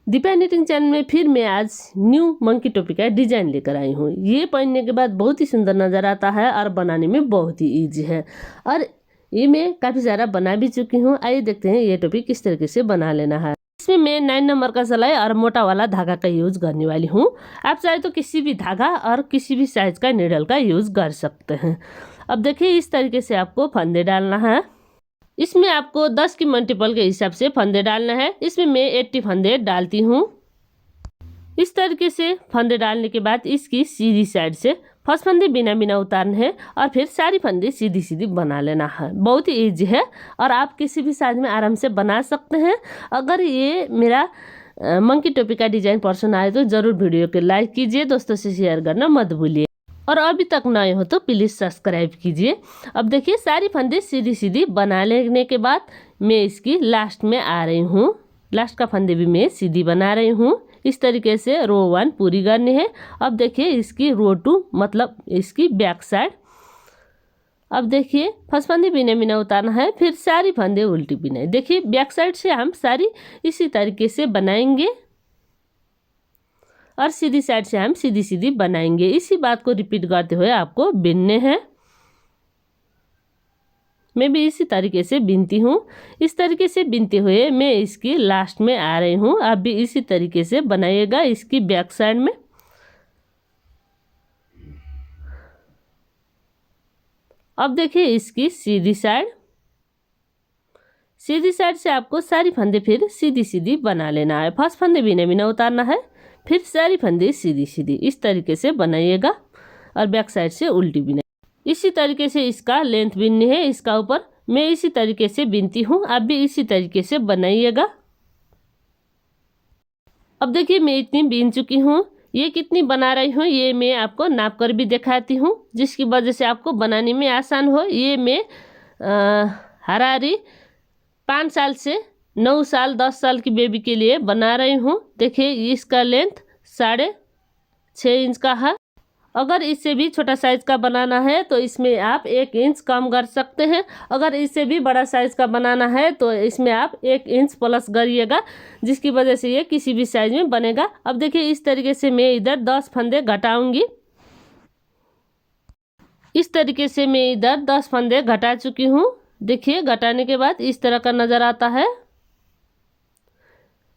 Deepa knitting channel में फिर मैं आज न्यू मंकी टोपी का डिजाइन लेकर आई हूँ। ये पहनने के बाद बहुत ही सुंदर नज़र आता है और बनाने में बहुत ही इजी है और ये मैं काफ़ी सारा बना भी चुकी हूँ। आइए देखते हैं ये टोपी किस तरीके से बना लेना है। इसमें मैं 9 नंबर का सिलाई और मोटा वाला धागा का यूज करने वाली हूँ। आप चाहे तो किसी भी धागा और किसी भी साइज का नीडल का यूज कर सकते हैं। अब देखिए इस तरीके से आपको फंदे डालना है। इसमें आपको 10 की मल्टीपल के हिसाब से फंदे डालना है। इसमें मैं 80 फंदे डालती हूँ। इस तरीके से फंदे डालने के बाद इसकी सीधी साइड से फर्स्ट फंदे बिना बिना उतारने हैं और फिर सारी फंदे सीधी सीधी बना लेना है। बहुत ही ईजी है और आप किसी भी साइज में आराम से बना सकते हैं। अगर ये मेरा मंकी टोपी का डिजाइन पसंद आए तो ज़रूर वीडियो को लाइक कीजिए, दोस्तों से शेयर करना मत भूलिए और अभी तक नए हो तो प्लीज़ सब्सक्राइब कीजिए। अब देखिए सारी फंदे सीधी सीधी बना लेने के बाद मैं इसकी लास्ट में आ रही हूँ। लास्ट का फंदे भी मैं सीधी बना रही हूँ। इस तरीके से रो 1 पूरी करनी है। अब देखिए इसकी रो 2 मतलब इसकी बैक साइड। अब देखिए फर्स्ट फंदे बिना बिना उतारना है, फिर सारी फंदे उल्टी बिना। देखिए बैक साइड से हम सारी इसी तरीके से बनाएंगे और सीधी साइड से हम सीधी सीधी बनाएंगे। इसी बात को रिपीट करते हुए आपको बिनने हैं। मैं भी इसी तरीके से बिनती हूँ। इस तरीके से बिनते हुए मैं इसकी लास्ट में आ रही हूँ। आप भी इसी तरीके से बनाइएगा इसकी बैक साइड में। अब देखिए इसकी सीधी साइड। सीधी साइड से आपको सारी फंदे फिर सीधी सीधी बना लेना है। फर्स्ट फंदे बिना बिना उतारना है, फिर सारी फंदे सीधी सीधी इस तरीके से बनाइएगा और बैक साइड से उल्टी बिना। इसी तरीके से इसका लेंथ बिननी है। इसका ऊपर मैं इसी तरीके से बिनती हूँ, आप भी इसी तरीके से बनाइएगा। अब देखिए मैं इतनी बिन चुकी हूँ। ये कितनी बना रही हूँ ये मैं आपको नाप कर भी दिखाती हूँ, जिसकी वजह से आपको बनाने में आसान हो। ये मैं हरारी 5 साल से 9 साल 10 साल की बेबी के लिए बना रही हूँ। देखिए इसका लेंथ 6.5 इंच का है। अगर इससे भी छोटा साइज का बनाना है तो इसमें आप 1 इंच कम कर सकते हैं। अगर इससे भी बड़ा साइज का बनाना है तो इसमें आप 1 इंच प्लस करिएगा, जिसकी वजह से ये किसी भी साइज में बनेगा। अब देखिए इस तरीके से मैं इधर 10 फंदे घटाऊंगी। इस तरीके से मैं इधर 10 फंदे घटा चुकी हूँ। देखिए घटाने के बाद इस तरह का नज़र आता है।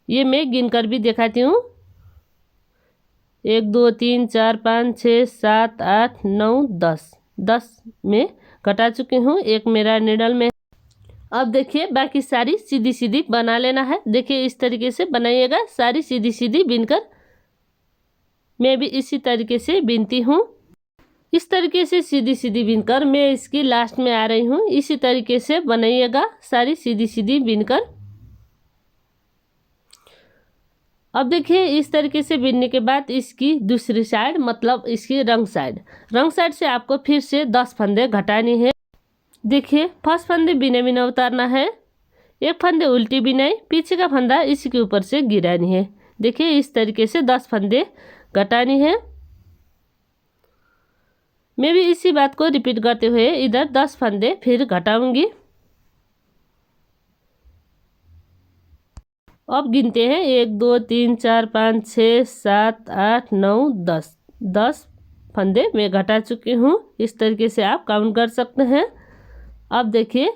ये मैं गिन कर भी दिखाती हूँ। 1 2 3 4 5 6 7 8 9 10 में घटा चुकी हूँ। एक मेरा निडल में। अब देखिए बाकी सारी सीधी सीधी बना लेना है। देखिए इस तरीके से बनाइएगा सारी सीधी सीधी बिनकर। मैं भी इसी तरीके से बिनती हूँ। इस तरीके से सीधी सीधी बिनकर मैं इसकी लास्ट में आ रही हूँ। इसी तरीके से बनाइएगा सारी सीधी सीधी बिनकर। अब देखिए इस तरीके से बिनने के बाद इसकी दूसरी साइड मतलब इसकी रंग साइड से आपको फिर से 10 फंदे घटानी है। देखिए फर्स्ट फंदे बिना बिना उतारना है, एक फंदे उल्टी बिनाई, पीछे का फंदा इसी के ऊपर से गिरानी है। देखिए इस तरीके से 10 फंदे घटानी है। मैं भी इसी बात को रिपीट करते हुए इधर 10 फंदे फिर घटाऊंगी। अब गिनते हैं 1 2 3 4 5 6 7 8 9 10 फंदे मैं घटा चुकी हूँ। इस तरीके से आप काउंट कर सकते हैं। अब देखिए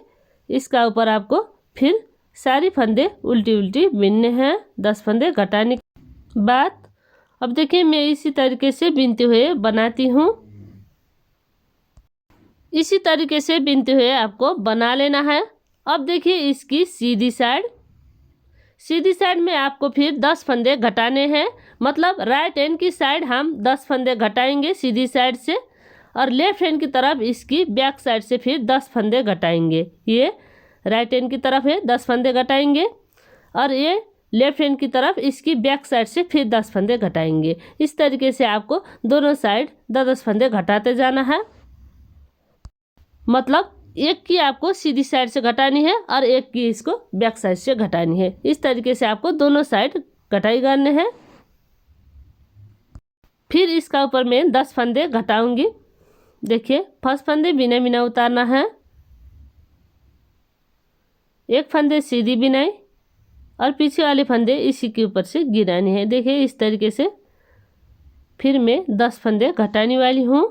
इसका ऊपर आपको फिर सारी फंदे उल्टी उल्टी बिनने हैं 10 फंदे घटाने के बाद। अब देखिए मैं इसी तरीके से बिनते हुए बनाती हूँ। इसी तरीके से बिनते हुए आपको बना लेना है। अब देखिए इसकी सीधी साइड में आपको फिर 10 फंदे घटाने हैं। मतलब राइट हैंड की साइड हम 10 फंदे घटाएंगे सीधी साइड से और लेफ्ट हैंड की तरफ इसकी बैक साइड से फिर 10 फंदे घटाएंगे। ये राइट हैंड की तरफ है 10 फंदे घटाएंगे और ये लेफ्ट हैंड की तरफ इसकी बैक साइड से फिर 10 फंदे घटाएंगे। इस तरीके से आपको दोनों साइड 10 फंदे घटाते जाना है। मतलब एक की आपको सीधी साइड से घटानी है और एक की इसको बैक साइड से घटानी है। इस तरीके से आपको दोनों साइड घटाई करने हैं। फिर इसका ऊपर मैं 10 फंदे घटाऊंगी। देखिए फर्स्ट फंदे बिना बिना उतारना है, एक फंदे सीधी बिनाई और पीछे वाले फंदे इसी के ऊपर से गिराने हैं। देखिए इस तरीके से फिर मैं 10 फंदे घटाने वाली हूँ।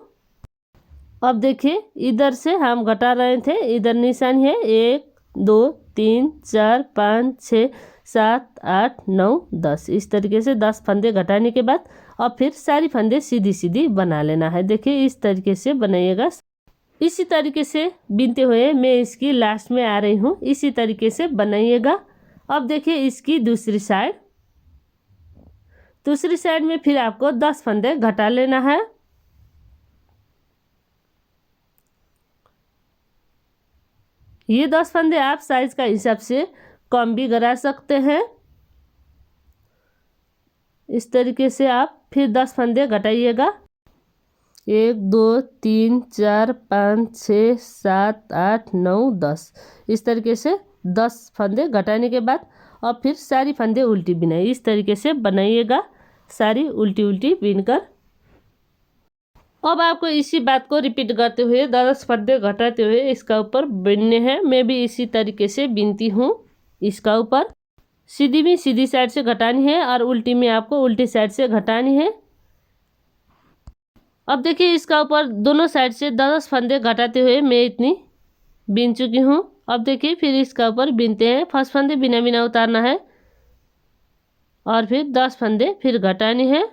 अब देखिए इधर से हम घटा रहे थे, इधर निशान है 1 2 3 4 5 6 7 8 9 10। इस तरीके से 10 फंदे घटाने के बाद अब फिर सारी फंदे सीधी सीधी बना लेना है। देखिए इस तरीके से बनाइएगा। इसी तरीके से बिनते हुए मैं इसकी लास्ट में आ रही हूँ। इसी तरीके से बनाइएगा। अब देखिए इसकी दूसरी साइड में फिर आपको 10 फंदे घटा लेना है। ये 10 फंदे आप साइज का हिसाब से कम भी करा सकते हैं। इस तरीके से आप फिर 10 फंदे घटाइएगा। 1 2 3 4 5 6 7 8 9 10। इस तरीके से 10 फंदे घटाने के बाद अब फिर सारी फंदे उल्टी बिनाई। इस तरीके से बनाइएगा, सारी उल्टी उल्टी बिनकर। अब आपको इसी बात को रिपीट करते हुए 10 फंदे घटाते हुए इसका ऊपर बिनने हैं। मैं भी इसी तरीके से बिनती हूँ। इसका ऊपर सीधी भी सीधी साइड से घटानी है और उल्टी में आपको उल्टी साइड से घटानी है। अब देखिए इसका ऊपर दोनों साइड से 10 फंदे घटाते हुए मैं इतनी बिन चुकी हूँ। अब देखिए फिर इसका ऊपर बिनते हैं। फर्स्ट फंदे बिना बिना उतारना है और फिर 10 फंदे फिर घटाने हैं।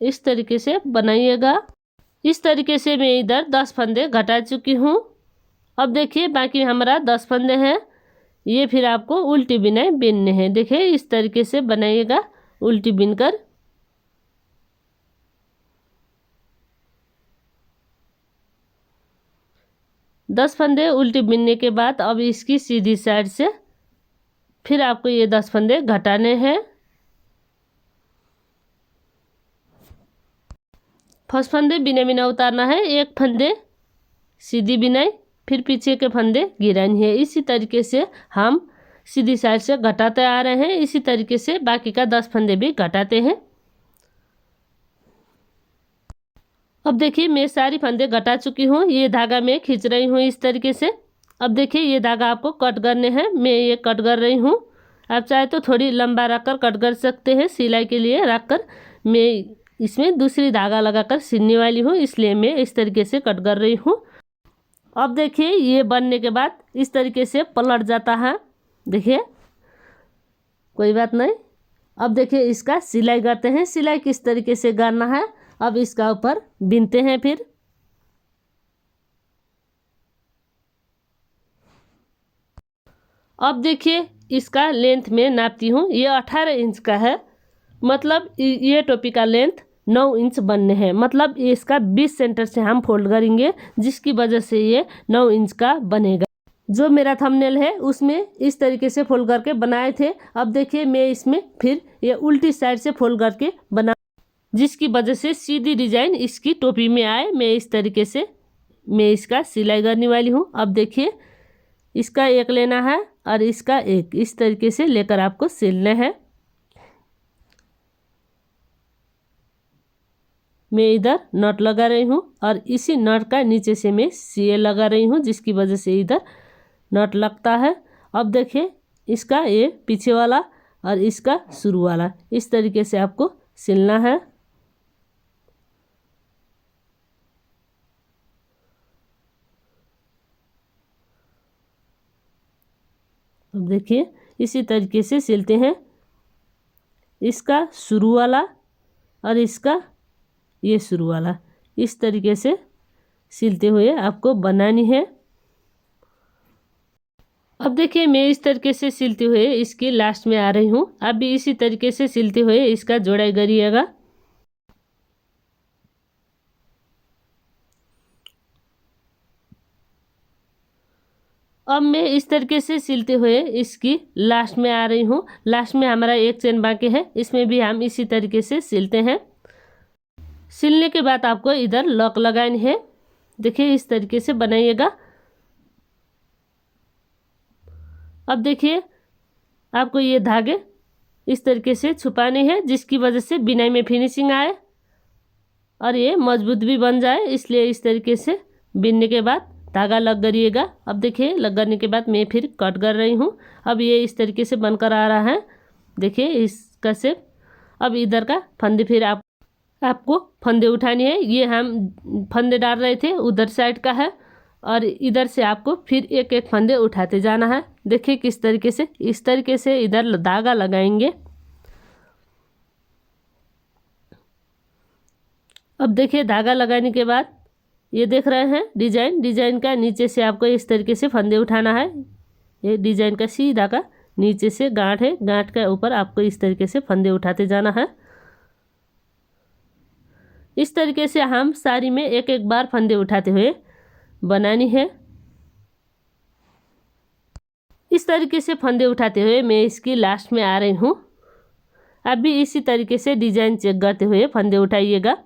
इस तरीके से बनाइएगा। इस तरीके से मैं इधर 10 फंदे घटा चुकी हूँ। अब देखिए बाकी हमारा 10 फंदे हैं, ये फिर आपको उल्टी बिनाई बिनने हैं। देखिए इस तरीके से बनाइएगा उल्टी बिनकर। दस फंदे उल्टी बिनने के बाद अब इसकी सीधी साइड से फिर आपको ये 10 फंदे घटाने हैं। फर्स्ट फंदे बिना बिना उतारना है, एक फंदे सीधी बिनाई, फिर पीछे के फंदे गिरानी है। इसी तरीके से हम सीधी साइड से घटाते आ रहे हैं। इसी तरीके से बाकी का 10 फंदे भी घटाते हैं। अब देखिए मैं सारी फंदे घटा चुकी हूँ। ये धागा मैं खींच रही हूँ इस तरीके से। अब देखिए ये धागा आपको कट करने हैं, मैं ये कट कर रही हूँ। आप चाहे तो थोड़ी लंबा रखकर कट कर सकते हैं। सिलाई के लिए रखकर मैं इसमें दूसरी धागा लगाकर सिलने वाली हूँ, इसलिए मैं इस तरीके से कट कर रही हूँ। अब देखिए ये बनने के बाद इस तरीके से पलट जाता है। देखिए कोई बात नहीं। अब देखिए इसका सिलाई करते हैं। सिलाई किस तरीके से करना है अब इसका ऊपर बिनते हैं। फिर अब देखिए इसका लेंथ में नापती हूँ। ये 18 इंच का है, मतलब ये टोपी का लेंथ 9 इंच बनने हैं। मतलब इसका 20 सेंटर से हम फोल्ड करेंगे, जिसकी वजह से ये 9 इंच का बनेगा। जो मेरा थंबनेल है उसमें इस तरीके से फोल्ड करके बनाए थे। अब देखिए मैं इसमें फिर ये उल्टी साइड से फोल्ड करके बना, जिसकी वजह से सीधी डिजाइन इसकी टोपी में आए। मैं इस तरीके से मैं इसका सिलाई करने वाली हूँ। अब देखिए इसका एक लेना है और इसका एक, इस तरीके से लेकर आपको सिलना है। मैं इधर नट लगा रही हूँ और इसी नट का नीचे से मैं सिए लगा रही हूँ, जिसकी वजह से इधर नट लगता है। अब देखिए इसका ये पीछे वाला और इसका शुरू वाला, इस तरीके से आपको सिलना है। अब देखिए इसी तरीके से सिलते हैं। इसका शुरू वाला और इसका ये शुरू वाला, इस तरीके से सिलते हुए आपको बनानी है। अब देखिए मैं इस तरीके से सिलते हुए इसकी लास्ट में आ रही हूँ। आप भी इसी तरीके से सिलते हुए इसका जोड़ाई करिएगा। अब मैं इस तरीके से सिलते हुए इसकी लास्ट में आ रही हूँ। लास्ट में हमारा एक चेन बाकी है, इसमें भी हम इसी तरीके से सिलते हैं। सिलने के बाद आपको इधर लॉक लगानी है। देखिए इस तरीके से बनाइएगा। अब देखिए आपको ये धागे इस तरीके से छुपाने हैं, जिसकी वजह से बिनाई में फिनिशिंग आए और ये मजबूत भी बन जाए। इसलिए इस तरीके से बिनने के बाद धागा लग करिएगा। अब देखिए लग करने के बाद मैं फिर कट कर रही हूँ। अब ये इस तरीके से बनकर आ रहा है, देखिए इसका शेप। अब इधर का फंदे फिर आपको फंदे उठानी है। ये हम फंदे डाल रहे थे उधर साइड का है, और इधर से आपको फिर एक एक फंदे उठाते जाना है। देखिए किस तरीके से, इस तरीके से इधर धागा लगाएंगे। अब देखिए धागा लगाने के बाद ये देख रहे हैं डिजाइन का नीचे से आपको इस तरीके से फंदे उठाना है। ये डिजाइन का सीधा का नीचे से गांठ है, गांठ के ऊपर आपको इस तरीके से फंदे उठाते जाना है। इस तरीके से हम साड़ी में एक एक बार फंदे उठाते हुए बनानी है। इस तरीके से फंदे उठाते हुए मैं इसकी लास्ट में आ रही हूँ। अब भी इसी तरीके से डिजाइन चेक करते हुए फंदे उठाइएगा,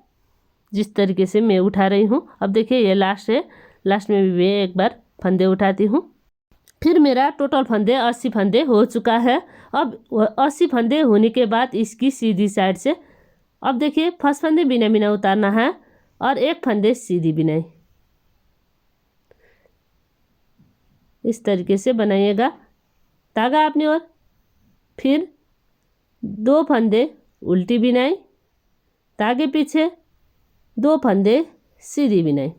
जिस तरीके से मैं उठा रही हूँ। अब देखिए ये लास्ट है, लास्ट में भी मैं एक बार फंदे उठाती हूँ। फिर मेरा टोटल फंदे 80 फंदे हो चुका है। अब 80 फंदे होने के बाद इसकी सीधी साइड से अब देखिए फर्स्ट फंदे बिना बिना उतारना है और एक फंदे सीधी बिनाई, इस तरीके से बनाइएगा। धागा अपनी ओर, फिर 2 फंदे उल्टी बिनाई, धागे पीछे 2 फंदे सीधी बिनाई।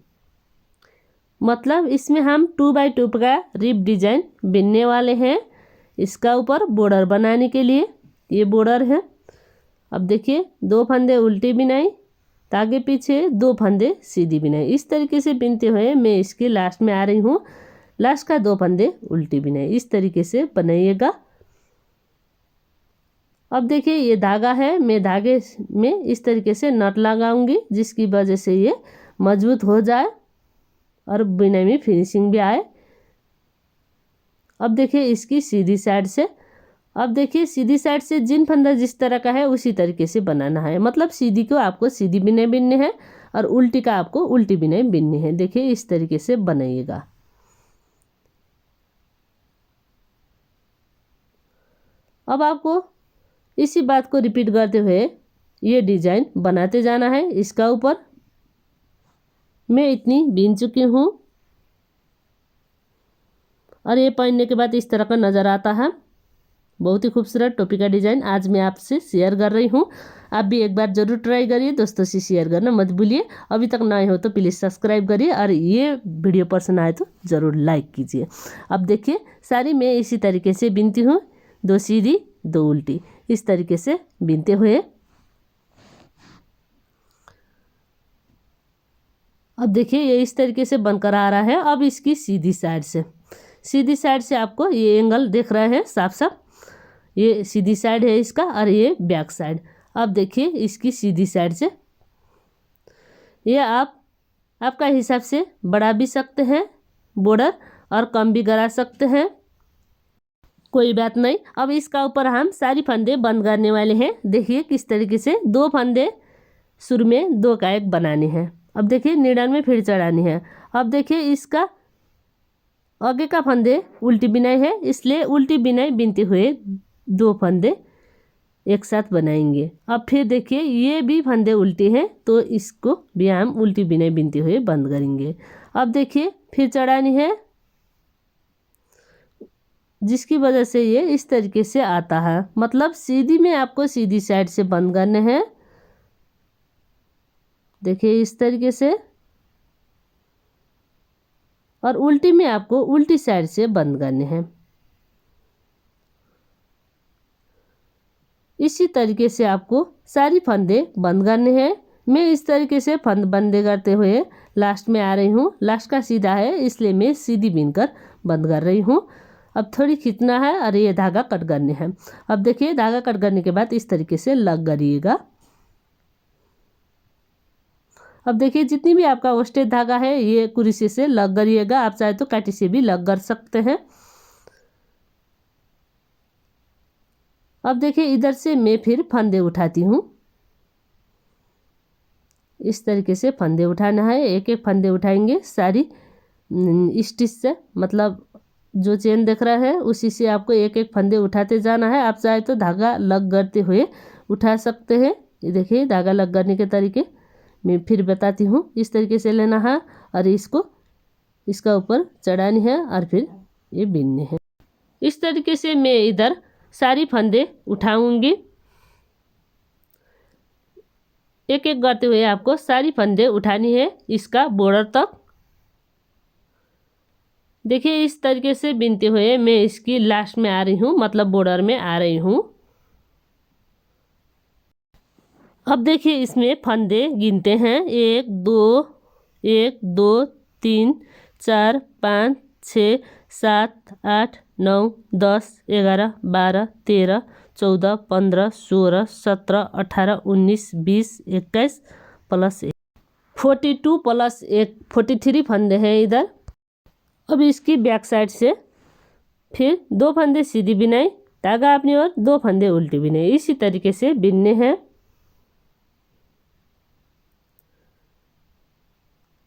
मतलब इसमें हम 2x2 का रिप डिजाइन बिनने वाले हैं। इसका ऊपर बॉर्डर बनाने के लिए ये बॉर्डर है। अब देखिए 2 फंदे उल्टी बिनाई, धागे पीछे 2 फंदे सीधी बिनाई। इस तरीके से बिनते हुए मैं इसके लास्ट में आ रही हूँ। लास्ट का 2 फंदे उल्टी बिनाई, इस तरीके से बनाइएगा। अब देखिए ये धागा है, मैं धागे में इस तरीके से नट लगाऊंगी, जिसकी वजह से ये मजबूत हो जाए और बिनाई में फिनिशिंग भी आए। अब देखिए इसकी सीधी साइड से, अब देखिए सीधी साइड से जिन फंदा जिस तरह का है उसी तरीके से बनाना है। मतलब सीधी को आपको सीधी बिनाई बिनने है और उल्टी का आपको उल्टी बिनाई बिननी है। देखिए इस तरीके से बनाइएगा। अब आपको इसी बात को रिपीट करते हुए ये डिजाइन बनाते जाना है। इसका ऊपर मैं इतनी बीन चुकी हूँ और ये पहनने के बाद इस तरह का नज़र आता है। बहुत ही खूबसूरत टोपी का डिज़ाइन आज मैं आपसे शेयर कर रही हूँ। आप भी एक बार ज़रूर ट्राई करिए, दोस्तों से शेयर करना मत भूलिए। अभी तक नए हो तो प्लीज़ सब्सक्राइब करिए और ये वीडियो पसंद आए तो ज़रूर लाइक कीजिए। अब देखिए साड़ी मैं इसी तरीके से बिनती हूँ, 2 सीधी 2 उल्टी, इस तरीके से बिनते हुए। अब देखिए ये इस तरीके से बनकर आ रहा है। अब इसकी सीधी साइड से आपको ये एंगल देख रहे हैं साफ साफ, ये सीधी साइड है इसका और ये बैक साइड। अब देखिए इसकी सीधी साइड से ये आपका हिसाब से बढ़ा भी सकते हैं बॉर्डर और कम भी करा सकते हैं, कोई बात नहीं। अब इसका ऊपर हम सारी फंदे बंद करने वाले हैं। देखिए किस तरीके से 2 फंदे शुरू में 2 का 1 बनाने हैं। अब देखिए नीडल में फिर चढ़ानी है। अब देखिए इसका आगे का फंदे उल्टी बिनाई है, इसलिए उल्टी बिनाई बिनते हुए 2 फंदे एक साथ बनाएंगे। अब फिर देखिए ये भी फंदे उल्टी हैं तो इसको भी हम उल्टी बिनाई बिनते हुए बंद करेंगे। अब देखिए फिर चढ़ानी है, जिसकी वजह से ये इस तरीके से आता है। मतलब सीधी में आपको सीधी साइड से बंद करने हैं। देखिए इस तरीके से, और उल्टी में आपको उल्टी साइड से बंद करने हैं। इसी तरीके से आपको सारी फंदे बंद करने हैं। मैं इस तरीके से फंद बंदे करते हुए लास्ट में आ रही हूँ। लास्ट का सीधा है इसलिए मैं सीधी बीनकर बंद कर रही हूँ। अब थोड़ी खींचना है और ये धागा कट करने हैं। अब देखिए धागा कट करने के बाद इस तरीके से लग करिएगा। अब देखिए जितनी भी आपका वेस्टेज धागा है ये कुर्सी से लग करिएगा। आप चाहे तो काटी से भी लग कर सकते हैं। अब देखिए इधर से मैं फिर फंदे उठाती हूँ। इस तरीके से फंदे उठाना है, एक एक फंदे उठाएंगे सारी स्टिच से। मतलब जो चेन दिख रहा है उसी से आपको एक एक फंदे उठाते जाना है। आप चाहे तो धागा लग करते हुए उठा सकते हैं। ये देखिए धागा लग करने के तरीके मैं फिर बताती हूँ। इस तरीके से लेना है और इसको इसका ऊपर चढ़ानी है और फिर ये बिनने हैं। इस तरीके से मैं इधर सारी फंदे उठाऊंगी। एक एक करते हुए आपको सारी फंदे उठानी है इसका बॉर्डर तक। देखिए इस तरीके से बिनते हुए मैं इसकी लास्ट में आ रही हूँ, मतलब बॉर्डर में आ रही हूँ। अब देखिए इसमें फंदे गिनते हैं, 1 2 3 4 5 6 7 8 9 10 11 12 13 14 15 16 17 18 19 20 21 प्लस 1 42 प्लस 1 43 फंदे हैं इधर। अब इसकी बैक साइड से फिर 2 फंदे सीधी बिनाई, धागा अपनी ओर, 2 फंदे उल्टी बिनाई, इसी तरीके से बिनने हैं।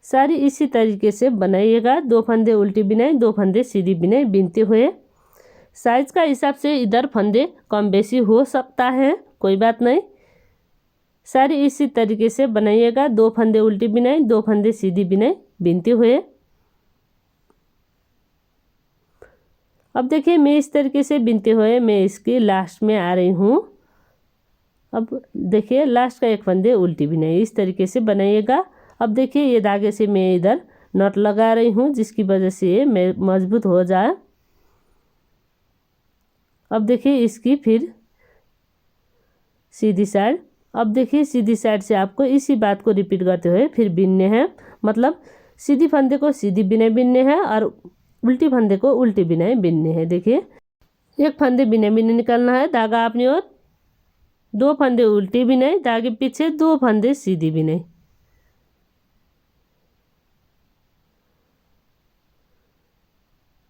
सारी इसी तरीके से बनाइएगा, 2 फंदे उल्टी बिनाई, 2 फंदे सीधी बिनाई बिनते हुए। साइज का हिसाब से इधर फंदे कम बेसी हो सकता है, कोई बात नहीं। सारी इसी तरीके से बनाइएगा, 2 फंदे उल्टी बिनाई, 2 फंदे सीधी बिनाई बिनते हुए। अब देखिए मैं इस तरीके से बिनते हुए मैं इसकी लास्ट में आ रही हूँ। अब देखिए लास्ट का 1 फंदे उल्टी बिनाई, इस तरीके से बनाइएगा। अब देखिए ये धागे से मैं इधर नॉट लगा रही हूँ जिसकी वजह से ये मजबूत हो जाए। अब देखिए इसकी फिर सीधी साइड, अब देखिए सीधी साइड से आपको इसी बात को रिपीट करते हुए फिर बिनने हैं, मतलब सीधी फंदे को सीधी बिनाई बिनने हैं और उल्टी फंदे को उल्टी बिनाई बिनने हैं। देखिए 1 फंदे बिना बिना निकालना है, धागा अपनी ओर, 2 फंदे उल्टी बिनाई, धागे पीछे, 2 फंदे सीधी बिनाई।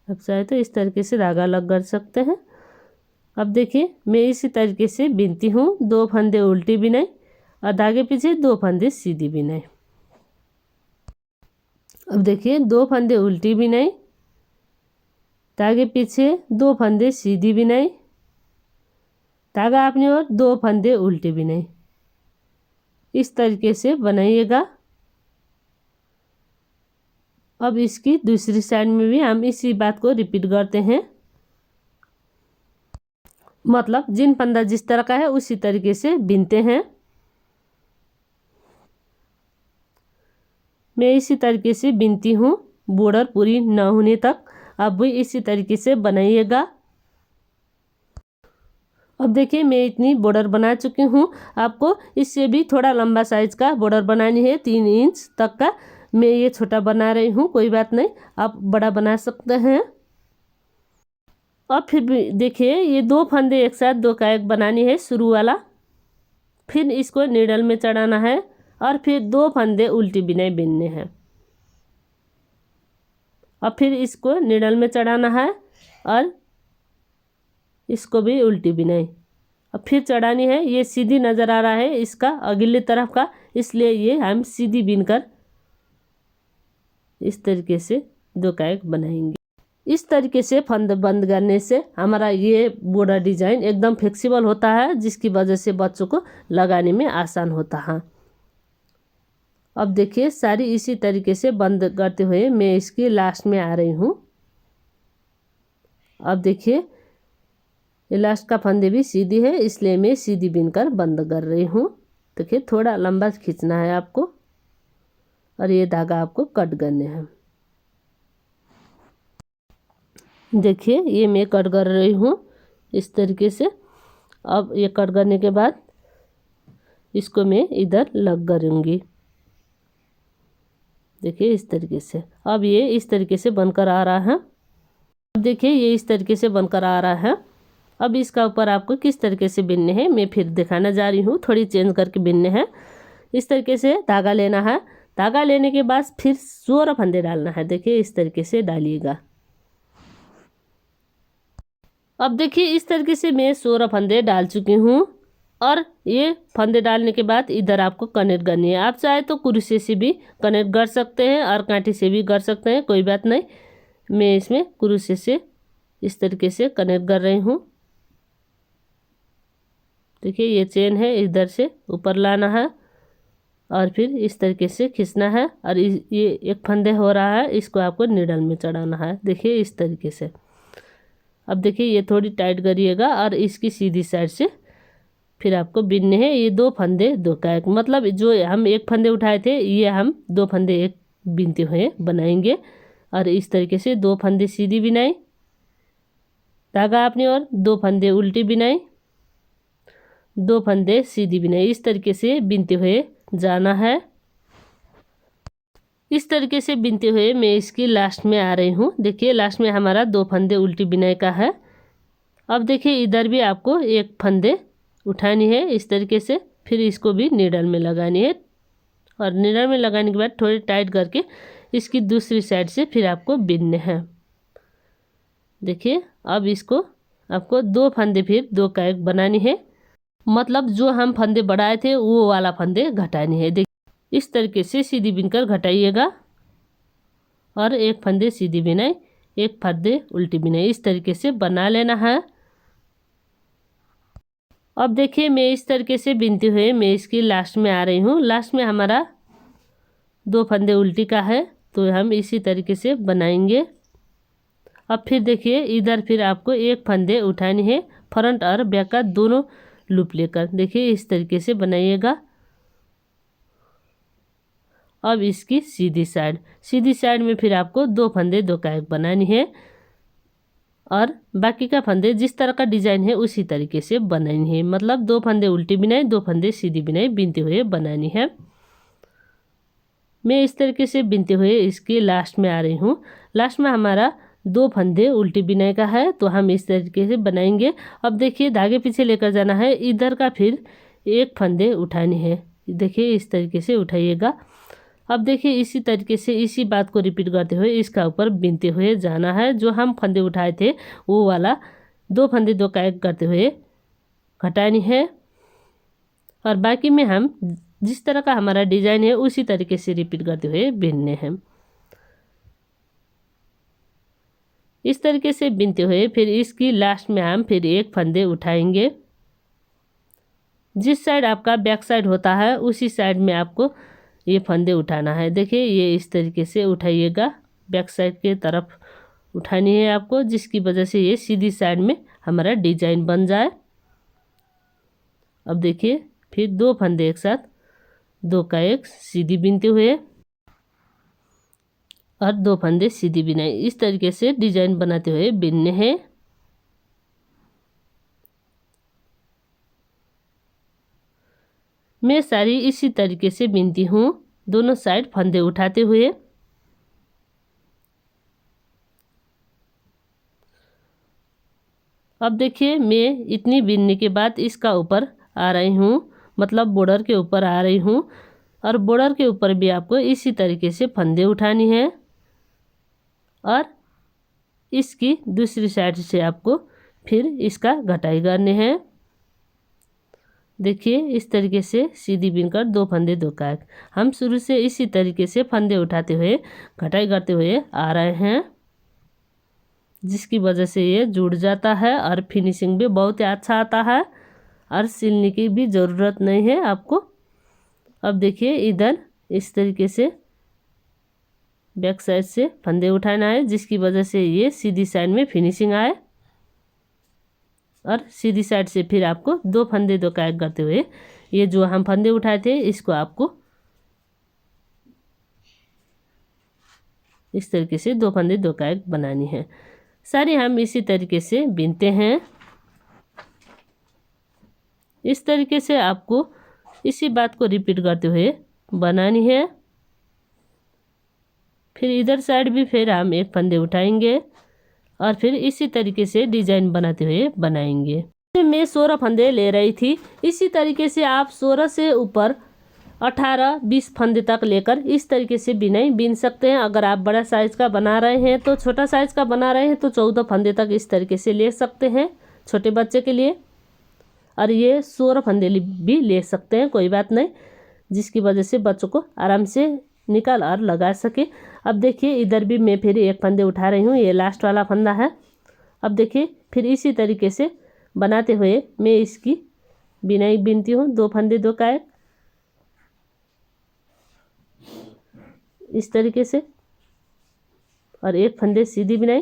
अब चाहे तो इस तरीके से धागा अलग कर सकते हैं। अब देखिए मैं इसी तरीके से बिनती हूँ, 2 फंदे उल्टी बिनाई और धागे पीछे 2 फंदे सीधी बिनाई। अब देखिए 2 फंदे उल्टी बिनाई, धागे पीछे 2 फंदे सीधी बिनाई, धागा अपनी ओर, 2 फंदे उल्टी बिनाई, इस तरीके से बनाइएगा। अब इसकी दूसरी साइड में भी हम इसी बात को रिपीट करते हैं, मतलब जिन फंदा जिस तरह का है उसी तरीके से बिनते हैं। मैं इसी तरीके से बिनती हूँ बॉर्डर पूरी न होने तक। अब भी इसी तरीके से बनाइएगा। अब देखिए मैं इतनी बॉर्डर बना चुकी हूँ, आपको इससे भी थोड़ा लंबा साइज का बॉर्डर बनानी है, 3 इंच तक का। मैं ये छोटा बना रही हूँ, कोई बात नहीं, आप बड़ा बना सकते हैं। अब फिर भी देखिए ये 2 फंदे एक साथ 2 का 1 बनानी है शुरू वाला, फिर इसको नीडल में चढ़ाना है और फिर 2 फंदे उल्टी बिनाई बिनने हैं। अब फिर इसको नीडल में चढ़ाना है और इसको भी उल्टी बिनाई, अब फिर चढ़ानी है। ये सीधी नज़र आ रहा है इसका अगली तरफ का, इसलिए ये हम सीधी बिनकर इस तरीके से 2 का 1 बनाएंगे। इस तरीके से फंद बंद करने से हमारा ये बॉर्डर डिजाइन एकदम फ्लेक्सिबल होता है, जिसकी वजह से बच्चों को लगाने में आसान होता है। अब देखिए सारी इसी तरीके से बंद करते हुए मैं इसकी लास्ट में आ रही हूँ। अब देखिए ये लास्ट का फंदे भी सीधी है, इसलिए मैं सीधी बिनकर बंद कर रही हूँ। देखिए थोड़ा लंबा खींचना है आपको और ये धागा आपको कट करने हैं। देखिए ये मैं कट कर रही हूँ इस तरीके से। अब ये कट करने के बाद इसको मैं इधर लग करूँगी, देखिए इस तरीके से। अब ये इस तरीके से बनकर आ रहा है। अब देखिए ये इस तरीके से बनकर आ रहा है। अब इसका ऊपर आपको किस तरीके से बिनने हैं मैं फिर दिखाना जा रही हूँ, थोड़ी चेंज करके बिनने हैं। इस तरीके से धागा लेना है, धागा लेने के बाद फिर 16 फंदे डालना है। देखिए इस तरीके से डालिएगा। अब देखिए इस तरीके से मैं 16 फंदे डाल चुकी हूँ और ये फंदे डालने के बाद इधर आपको कनेक्ट करनी है। आप चाहे तो कुर्सी से भी कनेक्ट कर सकते हैं और कांटे से भी कर सकते हैं, कोई बात नहीं। मैं इसमें कुर्सी से इस तरीके से कनेक्ट कर रही हूँ। देखिए ये चेन है, इधर से ऊपर लाना है और फिर इस तरीके से खींचना है और ये एक फंदे हो रहा है, इसको आपको नीडल में चढ़ाना है। देखिए इस तरीके से। अब देखिए ये थोड़ी टाइट करिएगा और इसकी सीधी साइड से फिर आपको बिनने हैं ये 2 फंदे 2 का 1, मतलब जो हम 1 फंदे उठाए थे ये हम 2 फंदे 1 बिनते हुए बनाएंगे। और इस तरीके से 2 फंदे सीधी बिनाई, धागा अपनी ओर, 2 फंदे उल्टी बिनाई, 2 फंदे सीधी बिनाई, इस तरीके से बिनते हुए जाना है। इस तरीके से बिनते हुए मैं इसकी लास्ट में आ रही हूँ। देखिए लास्ट में हमारा 2 फंदे उल्टी बिनाई का है। अब देखिए इधर भी आपको 1 फंदे उठानी है इस तरीके से, फिर इसको भी नीडल में लगानी है और नीडल में लगाने के बाद थोड़ी टाइट करके इसकी दूसरी साइड से फिर आपको बिनने हैं। देखिए अब इसको आपको 2 फंदे फिर 2 का 1 बनानी है, मतलब जो हम फंदे बढ़ाए थे वो वाला फंदे घटानी है। देखिए इस तरीके से सीधी बिनकर घटाइएगा और 1 फंदे सीधी बिनाई, 1 फंदे उल्टी बिनाई, इस तरीके से बना लेना है। अब देखिए मैं इस तरीके से बिनते हुए मैं इसकी लास्ट में आ रही हूँ। लास्ट में हमारा 2 फंदे उल्टी का है तो हम इसी तरीके से बनाएंगे। अब फिर देखिए इधर फिर आपको 1 फंदे उठानी है, फ्रंट और बैक का दोनों लूप लेकर। देखिए इस तरीके से बनाइएगा। अब इसकी सीधी साइड में फिर आपको 2 फंदे 2 का 1 बनानी है और बाकी का फंदे जिस तरह का डिजाइन है उसी तरीके से बनानी है, मतलब 2 फंदे उल्टी बिनाई 2 फंदे सीधी बिनाई बिनते हुए बनानी है। मैं इस तरीके से बिनते हुए इसके लास्ट में आ रही हूँ। लास्ट में हमारा 2 फंदे उल्टी बिनाई का है तो हम इस तरीके से बनाएंगे। अब देखिए धागे पीछे लेकर जाना है, इधर का फिर 1 फंदे उठानी है। देखिए इस तरीके से उठाइएगा। अब देखिए इसी तरीके से इसी बात को रिपीट करते हुए इसका ऊपर बिनते हुए जाना है। जो हम फंदे उठाए थे वो वाला 2 फंदे 2 का 1 करते हुए घटानी है और बाकी में हम जिस तरह का हमारा डिजाइन है उसी तरीके से रिपीट करते हुए बिनने हैं। इस तरीके से बिनते हुए फिर इसकी लास्ट में हम फिर 1 फंदे उठाएंगे। जिस साइड आपका बैक साइड होता है उसी साइड में आपको ये फंदे उठाना है। देखिए ये इस तरीके से उठाइएगा, बैक साइड के तरफ उठानी है आपको, जिसकी वजह से ये सीधी साइड में हमारा डिजाइन बन जाए। अब देखिए फिर 2 फंदे एक साथ 2 का 1 सीधी बिनते हुए और 2 फंदे सीधी बिनाई, इस तरीके से डिजाइन बनाते हुए बिनने हैं। मैं सारी इसी तरीके से बिनती हूँ, दोनों साइड फंदे उठाते हुए। अब देखिए मैं इतनी बिनने के बाद इसका ऊपर आ रही हूँ, मतलब बॉर्डर के ऊपर आ रही हूँ और बॉर्डर के ऊपर भी आपको इसी तरीके से फंदे उठानी है और इसकी दूसरी साइड से आपको फिर इसका घटाई करने हैं। देखिए इस तरीके से सीधी बिनकर 2 फंदे 2 का 1। हम शुरू से इसी तरीके से फंदे उठाते हुए घटाई करते हुए आ रहे हैं, जिसकी वजह से ये जुड़ जाता है और फिनिशिंग भी बहुत ही अच्छा आता है और सिलने की भी ज़रूरत नहीं है आपको। अब देखिए इधर इस तरीके से बैक साइड से फंदे उठाना है, जिसकी वजह से ये सीधी साइड में फिनिशिंग आए और सीधी साइड से फिर आपको 2 फंदे 2 का 1 करते हुए ये जो हम फंदे उठाए थे इसको आपको इस तरीके से 2 फंदे 2 का 1 बनानी है। सारी हम इसी तरीके से बिनते हैं। इस तरीके से आपको इसी बात को रिपीट करते हुए बनानी है। फिर इधर साइड भी फिर हम 1 फंदे उठाएंगे और फिर इसी तरीके से डिजाइन बनाते हुए बनाएंगे। मैं 16 फंदे ले रही थी, इसी तरीके से आप 16 से ऊपर 18-20 फंदे तक लेकर इस तरीके से बिनाई बिन सकते हैं। अगर आप बड़ा साइज का बना रहे हैं तो छोटा साइज का बना रहे हैं तो 14 फंदे तक इस तरीके से ले सकते हैं छोटे बच्चे के लिए, और ये 16 फंदे भी ले सकते हैं, कोई बात नहीं, जिसकी वजह से बच्चों को आराम से निकाल और लगा सके। अब देखिए इधर भी मैं फिर 1 फंदे उठा रही हूँ, ये लास्ट वाला फंदा है। अब देखिए फिर इसी तरीके से बनाते हुए मैं इसकी बिनाई बिनती हूँ, 2 फंदे 2 का 1 इस तरीके से, और एक फंदे सीधी बिनाई,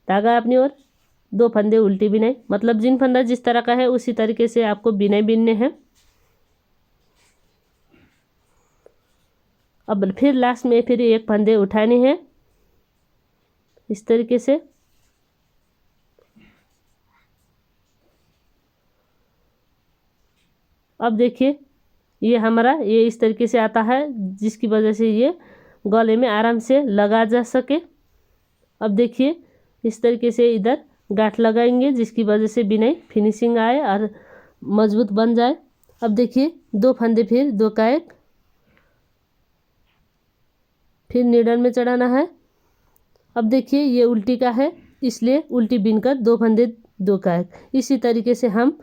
धागा अपनी ओर, 2 फंदे उल्टी बिनाई। मतलब जिन फंदा जिस तरह का है उसी तरीके से आपको बिनाई बिनने हैं। अब फिर लास्ट में फिर एक फंदे उठाने हैं इस तरीके से। अब देखिए ये हमारा ये इस तरीके से आता है, जिसकी वजह से ये गले में आराम से लगा जा सके। अब देखिए इस तरीके से इधर गांठ लगाएंगे, जिसकी वजह से बिनाई फिनिशिंग आए और मजबूत बन जाए। अब देखिए 2 फंदे फिर 2 का 1, फिर नीडल में चढ़ाना है। अब देखिए ये उल्टी का है, इसलिए उल्टी बिनकर 2 फंदे 2 का 1। इसी तरीके से हम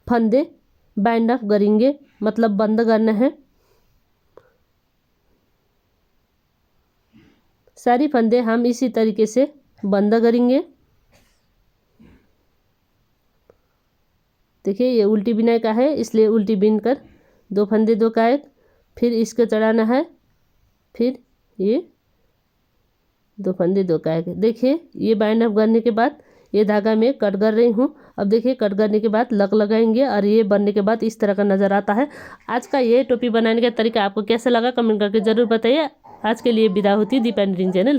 फंदे बाइंड ऑफ करेंगे, मतलब बंद करना है। सारी फंदे हम इसी तरीके से बंद करेंगे। देखिए ये उल्टी बिनाई का है, इसलिए उल्टी बिन कर 2 फंदे 2 का 1, फिर इसको चढ़ाना है, फिर ये 2 फंदे 2 का 1। देखिए ये बाइंड अप करने के बाद ये धागा मैं कट कर रही हूँ। अब देखिए कट करने के बाद लक लगाएंगे और ये बनने के बाद इस तरह का नज़र आता है। आज का ये टोपी बनाने का तरीका आपको कैसा लगा कमेंट करके ज़रूर बताइए। आज के लिए विदा होती दीपा निटिंग चैनल।